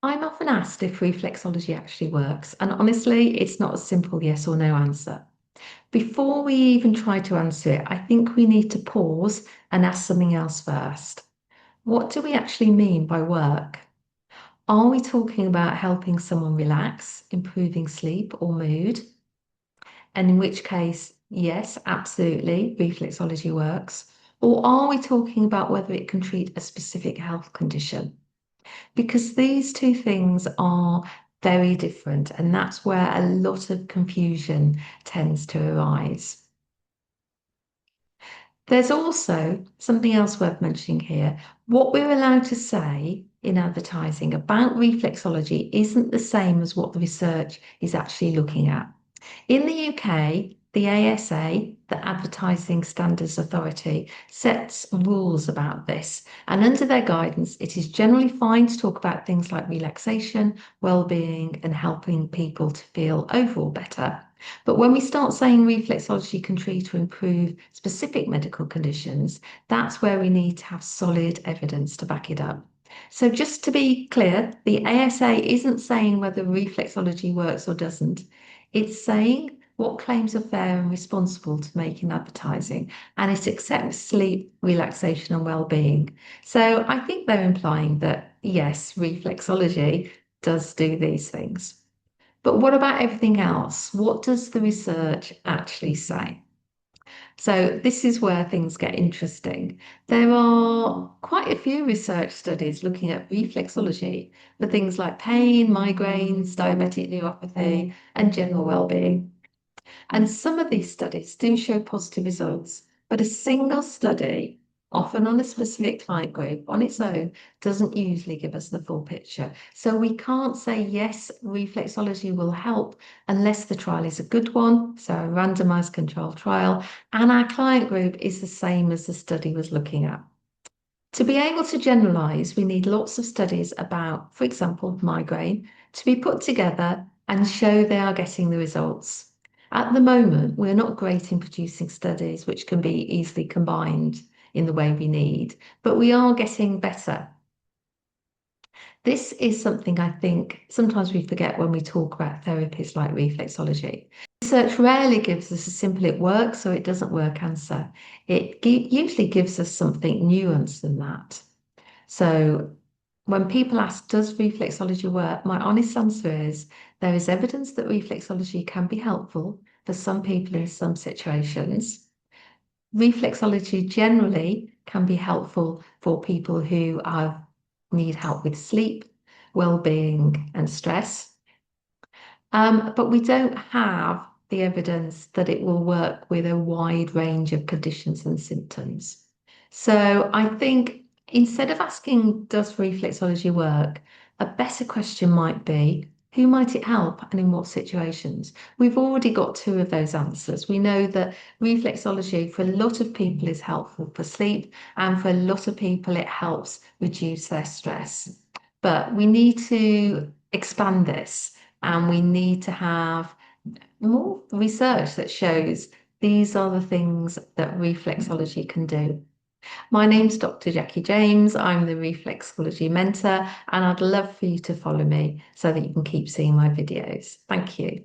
I'm often asked if reflexology actually works, and honestly, it's not a simple yes or no answer. Before we even try to answer it, I think we need to pause and ask something else first. What do we actually mean by work? Are we talking about helping someone relax, improving sleep or mood? And in which case, yes, absolutely, reflexology works. Or are we talking about whether it can treat a specific health condition? Because these two things are very different, and that's where a lot of confusion tends to arise. There's also something else worth mentioning here. What we're allowed to say in advertising about reflexology isn't the same as what the research is actually looking at. In the UK, the ASA, the Advertising Standards Authority, sets rules about this. And under their guidance, it is generally fine to talk about things like relaxation, well-being, and helping people to feel overall better. But when we start saying reflexology can treat or improve specific medical conditions, that's where we need to have solid evidence to back it up. So just to be clear, the ASA isn't saying whether reflexology works or doesn't. It's saying what claims are fair and responsible to make in advertising, and it accepts sleep, relaxation, and well-being. So I think they're implying that yes, reflexology does do these things. But what about everything else? What does the research actually say? So this is where things get interesting. There are quite a few research studies looking at reflexology for things like pain, migraines, diabetic neuropathy, and general well-being. And some of these studies do show positive results, but a single study, often on a specific client group on its own, doesn't usually give us the full picture. So we can't say, yes, reflexology will help unless the trial is a good one, so a randomized controlled trial, and our client group is the same as the study was looking at. To be able to generalize, we need lots of studies about, for example, migraine, to be put together and show they are getting the results. At the moment, we're not great in producing studies which can be easily combined in the way we need, but we are getting better. This is something I think sometimes we forget when we talk about therapies like reflexology. Research rarely gives us a simple it works or it doesn't work answer. It usually gives us something nuanced than that. So when people ask, does reflexology work? My honest answer is there is evidence that reflexology can be helpful for some people in some situations. Reflexology generally can be helpful for people who need help with sleep, well-being, and stress. But we don't have the evidence that it will work with a wide range of conditions and symptoms. So I think instead of asking, does reflexology work, a better question might be, who might it help and in what situations? We've already got two of those answers. We know that reflexology for a lot of people is helpful for sleep, and for a lot of people, it helps reduce their stress. But we need to expand this, and we need to have more research that shows these are the things that reflexology can do. My name's Dr. Jackie James. I'm the reflexology mentor, and I'd love for you to follow me so that you can keep seeing my videos. Thank you.